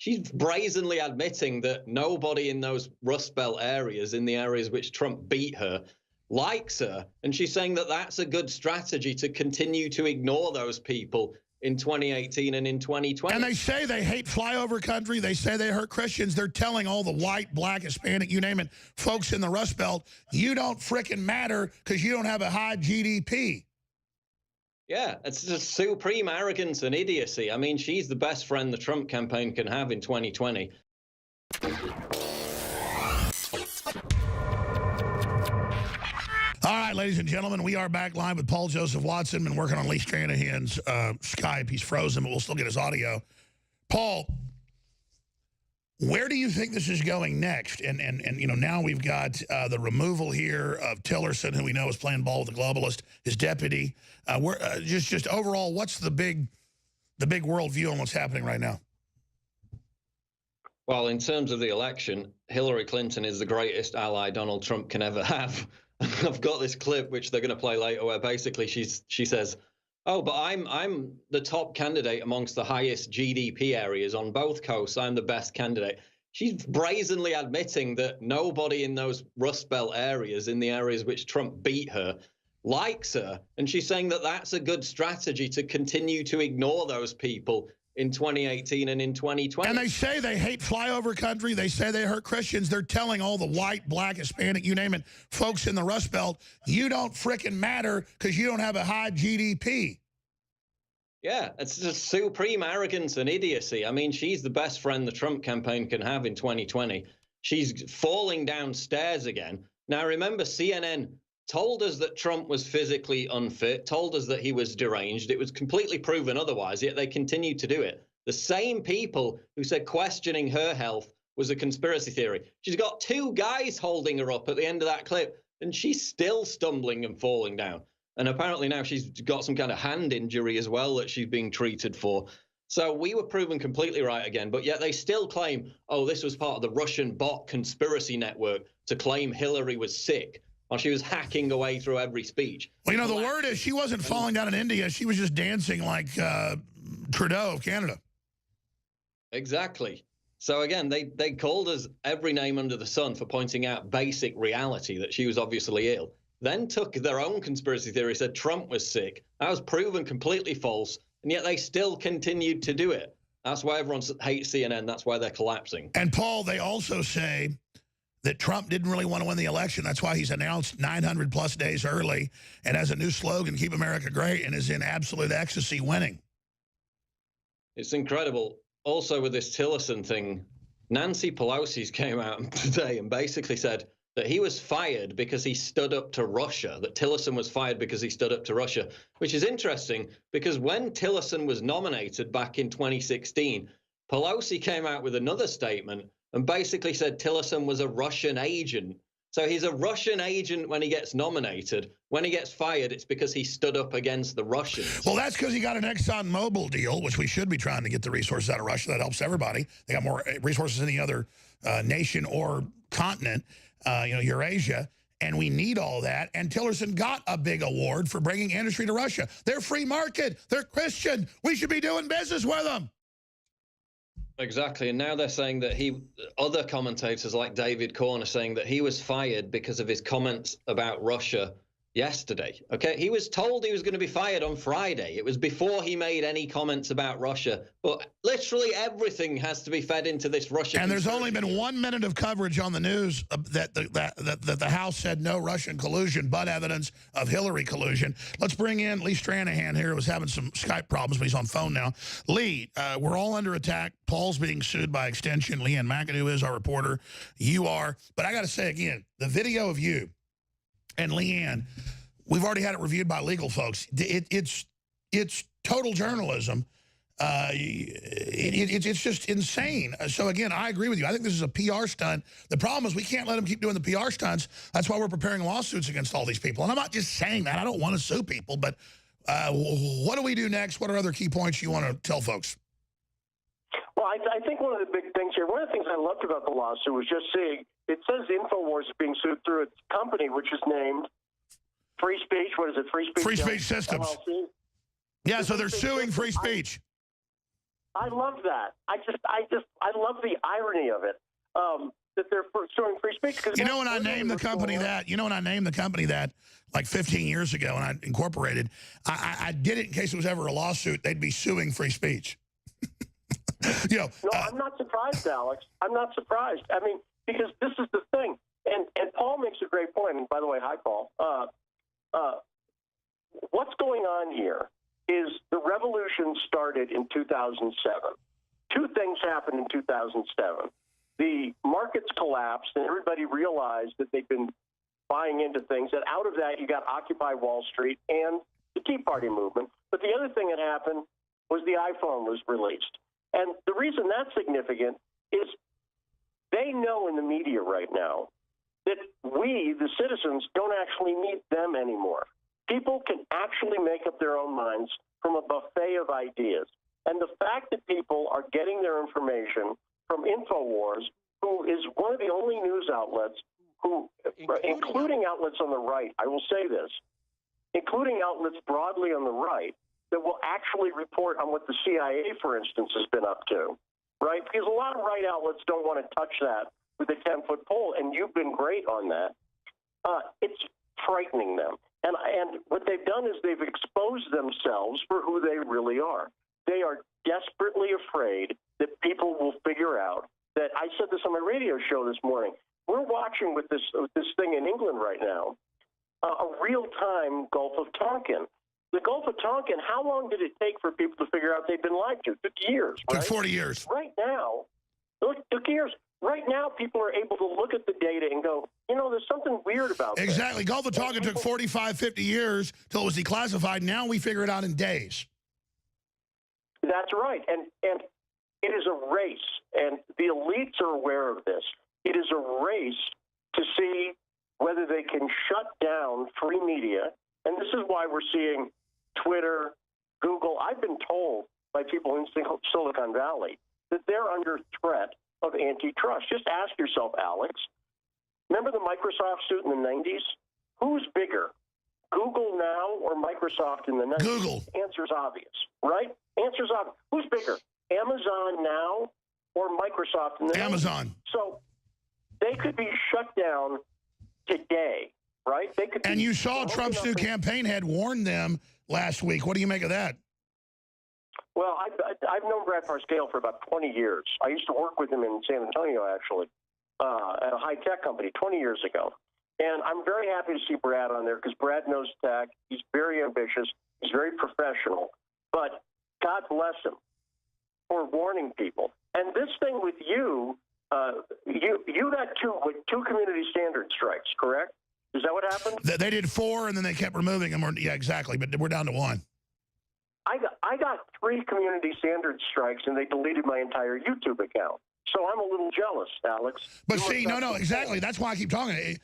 she's brazenly admitting that nobody in those Rust Belt areas, in the areas which Trump beat her, likes her. And she's saying that that's a good strategy to continue to ignore those people in 2018 and in 2020. And they say they hate flyover country. They say they hurt Christians. They're telling all the white, black, Hispanic, you name it, folks in the Rust Belt, you don't frickin' matter because you don't have a high GDP. Yeah, it's just supreme arrogance and idiocy. I mean, she's the best friend the Trump campaign can have in 2020. All right, ladies and gentlemen, we are back live with Paul Joseph Watson. Been working on Lee Stranahan's Skype. He's frozen, but we'll still get his audio. Paul, where do you think this is going next? And you know, now we've got the removal here of Tillerson, who we know is playing ball with the globalist, his deputy. Just overall, what's the big worldview on what's happening right now? Well, in terms of the election, Hillary Clinton is the greatest ally Donald Trump can ever have. I've got this clip which they're going to play later, where basically she says, "Oh, but I'm the top candidate amongst the highest GDP areas on both coasts. I'm the best candidate." She's brazenly admitting that nobody in those Rust Belt areas, in the areas which Trump beat her, likes her. And she's saying that that's a good strategy to continue to ignore those people in 2018 and in 2020. And they say they hate flyover country. They say they hurt Christians. They're telling all the white, black, Hispanic, you name it, folks in the Rust Belt, you don't frickin' matter because you don't have a high GDP. Yeah, it's just supreme arrogance and idiocy. I mean, she's the best friend the Trump campaign can have in 2020. She's falling downstairs again. Now, remember, CNN told us that Trump was physically unfit, told us that he was deranged. It was completely proven otherwise, yet they continued to do it. The same people who said questioning her health was a conspiracy theory. She's got two guys holding her up at the end of that clip, and she's still stumbling and falling down. And apparently now she's got some kind of hand injury as well that she's being treated for. So we were proven completely right again, but yet they still claim, oh, this was part of the Russian bot conspiracy network to claim Hillary was sick. While she was hacking away through every speech. Well, you know, the word is she wasn't falling down in India. She was just dancing like Trudeau of Canada. Exactly. So again, they called us every name under the sun for pointing out basic reality, that she was obviously ill. Then took their own conspiracy theory, said Trump was sick. That was proven completely false, and yet they still continued to do it. That's why everyone hates CNN. That's why they're collapsing. And Paul, they also say that Trump didn't really want to win the election. That's why he's announced 900 plus days early and has a new slogan, Keep America Great, and is in absolute ecstasy winning. It's incredible. Also with this Tillerson thing, Nancy Pelosi's came out today and basically said that he was fired because he stood up to Russia, that Tillerson was fired because he stood up to Russia, which is interesting because when Tillerson was nominated back in 2016, Pelosi came out with another statement and basically said Tillerson was a Russian agent. So he's a Russian agent when he gets nominated. When he gets fired, it's because he stood up against the Russians. Well, that's because he got an ExxonMobil deal, which we should be trying to get the resources out of Russia. That helps everybody. They got more resources than any other nation or continent, you know, Eurasia. And we need all that. And Tillerson got a big award for bringing industry to Russia. They're free market. They're Christian. We should be doing business with them. Exactly, and now they're saying that other commentators like David Korn are saying that he was fired because of his comments about Russia yesterday. Okay, he was told he was going to be fired on Friday. It was before he made any comments about Russia. But literally everything has to be fed into this Russia. And there's only been 1 minute of coverage on the news that the House said no Russian collusion, but evidence of Hillary collusion. Let's bring in Lee Stranahan here, who was having some Skype problems, but he's on phone now. Lee, we're all under attack. Paul's being sued by extension. Leanne McAdoo is our reporter. You are. But I got to say again, the video of you and Leanne, we've already had it reviewed by legal folks. It's total journalism. It's just insane. So again, I agree with you. I think this is a PR stunt. The problem is we can't let them keep doing the PR stunts. That's why we're preparing lawsuits against all these people. And I'm not just saying that. I don't want to sue people. But what do we do next? What are other key points you want to tell folks? Well, I think one of the big things here, one of the things I loved about the lawsuit was just seeing, it says Infowar is being sued through its company, which is named Free Speech. What is it? Free Speech? Free Speech Systems. LLC? Yeah, so they're suing free speech. I love that. I love the irony of it. That they're pursuing free speech. You know when I named the company that? You know when I named the company that like 15 years ago and I incorporated, I did it in case it was ever a lawsuit. They'd be suing free speech. You know, no, I'm not surprised, Alex. I'm not surprised. I mean, because this is the thing. And Paul makes a great point. And by the way, hi, Paul. What's going on here is the revolution started in 2007. Two things happened in 2007. The markets collapsed, and everybody realized that they'd been buying into things. And out of that, you got Occupy Wall Street and the Tea Party movement. But the other thing that happened was the iPhone was released. And the reason that's significant is they know in the media right now that we, the citizens, don't actually need them anymore. People can actually make up their own minds from a buffet of ideas. And the fact that people are getting their information from Infowar, who is one of the only news outlets who, including outlets on the right, I will say this, including outlets broadly on the right, that will actually report on what the CIA, for instance, has been up to, right? Because a lot of right outlets don't want to touch that with a 10-foot pole, and you've been great on that. It's frightening them. And what they've done is they've exposed themselves for who they really are. They are desperately afraid that people will figure out that, I said this on my radio show this morning, we're watching with this thing in England right now, a real-time Gulf of Tonkin. The Gulf of Tonkin, how long did it take for people to figure out they've been lied to? It took years, right? Took 40 years. Right now, it took years. Right now, people are able to look at the data and go, you know, there's something weird about this. Exactly. Gulf of Tonkin took 45, 50 years till it was declassified. Now we figure it out in days. That's right. And it is a race, and the elites are aware of this. It is a race to see whether they can shut down free media, and this is why we're seeing Twitter, Google. I've been told by people in Silicon Valley that they're under threat of antitrust. Just ask yourself, Alex, remember the Microsoft suit in the 90s? Who's bigger, Google now or Microsoft in the 90s? Google. Answer's obvious, right? Answer's obvious. Who's bigger, Amazon now or Microsoft in the 90s? Amazon. So they could be shut down today, right? They could. And you saw Trump's new campaign head warn them last week. What do you make of that? Well, I've known Brad Parscale for about 20 years. I used to work with him in San Antonio, actually, at a high-tech company 20 years ago. And I'm very happy to see Brad on there because Brad knows tech. He's very ambitious. He's very professional. But God bless him for warning people. And this thing with you got two community standard strikes, correct? Is that what happened? They did 4, and then they kept removing them. Yeah, exactly. But we're down to 1. I got 3 community standard strikes, and they deleted my entire YouTube account. So I'm a little jealous, Alex. But see, no, exactly. That's why I keep talking.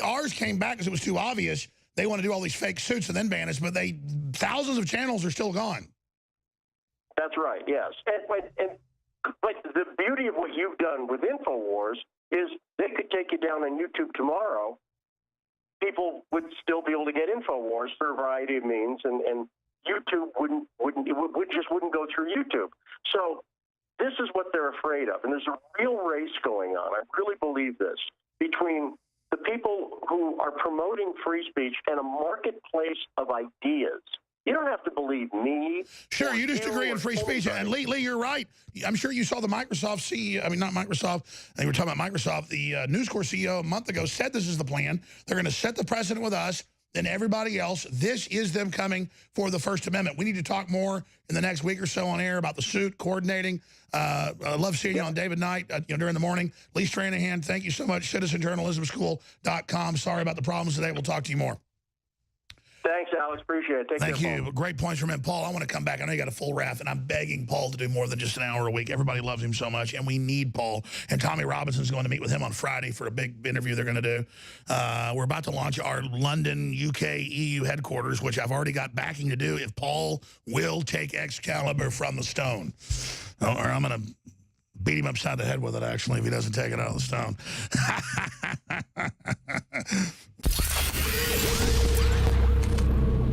Ours came back because it was too obvious. They want to do all these fake suits and then ban us, but thousands of channels are still gone. That's right, yes. But the beauty of what you've done with Infowar is they could take you down on YouTube tomorrow. People would still be able to get Infowar for a variety of means, and YouTube just wouldn't go through YouTube. So this is what they're afraid of, and there's a real race going on. I really believe this between the people who are promoting free speech and a marketplace of ideas. You don't have to believe me. Sure, you just agree in free speech. And Lee, you're right. I'm sure you saw the Microsoft CEO, I mean, not Microsoft, they were talking about Microsoft. The News Corp CEO a month ago said this is the plan. They're going to set the precedent with us and everybody else. This is them coming for the First Amendment. We need to talk more in the next week or so on air about the suit, coordinating. I love seeing you on David Knight during the morning. Lee Stranahan, thank you so much. CitizenJournalismSchool.com. Sorry about the problems today. We'll talk to you more. Thanks, Alex. Appreciate it. Thank you. Great points from him. Paul, I want to come back. I know you got a full wrath, and I'm begging Paul to do more than just an hour a week. Everybody loves him so much, and we need Paul. And Tommy Robinson's going to meet with him on Friday for a big interview they're going to do. We're about to launch our London, UK, EU headquarters, which I've already got backing to do if Paul will take Excalibur from the stone. Or I'm going to beat him upside the head with it, actually, if he doesn't take it out of the stone.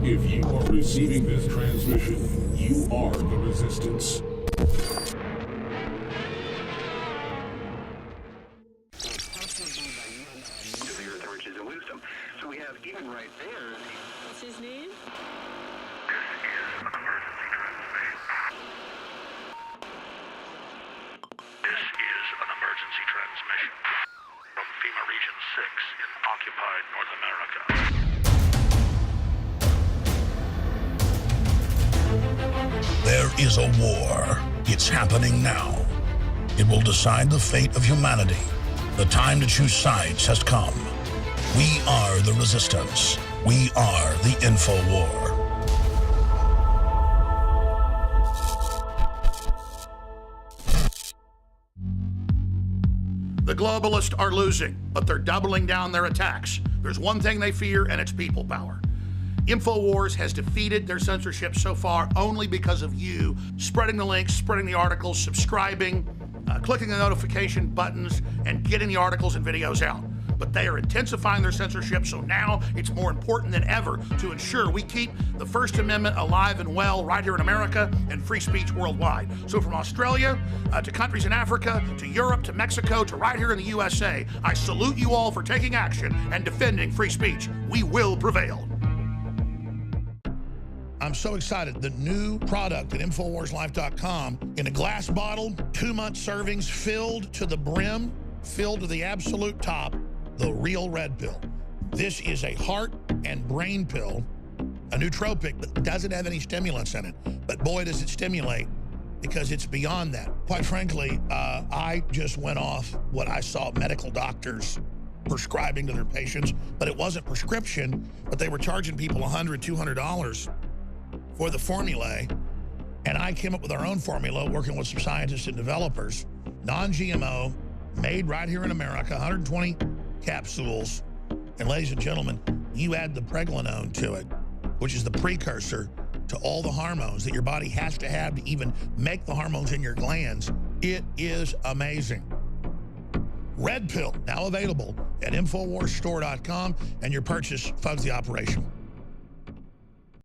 If you are receiving this transmission, you are the resistance. Severe riches and wisdom. So we have even right there. What's his name? This is an emergency transmission from FEMA Region 6 in occupied North America. There is a war. It's happening now. It will decide the fate of humanity. The time to choose sides has come. We are the resistance. We are the Infowar. The globalists are losing, but they're doubling down their attacks. There's one thing they fear, and it's people power. Infowars has defeated their censorship so far only because of you spreading the links, spreading the articles, subscribing, clicking the notification buttons, and getting the articles and videos out. But they are intensifying their censorship, so now it's more important than ever to ensure we keep the First Amendment alive and well right here in America and free speech worldwide. So from Australia to countries in Africa, to Europe, to Mexico, to right here in the USA, I salute you all for taking action and defending free speech. We will prevail. I'm so excited. The new product at InfoWarsLife.com in a glass bottle, 2-month servings, filled to the brim, filled to the absolute top, the real red pill. This is a heart and brain pill, a nootropic that doesn't have any stimulants in it. But boy, does it stimulate, because it's beyond that. Quite frankly, I just went off what I saw medical doctors prescribing to their patients, but it wasn't prescription, but they were charging people $100, $200 for the formulae, and I came up with our own formula working with some scientists and developers, non-GMO, made right here in America, 120 capsules, and ladies and gentlemen, you add the pregnenolone to it, which is the precursor to all the hormones that your body has to have to even make the hormones in your glands. It is amazing. Red pill, now available at InfoWarsStore.com, and your purchase funds the operation.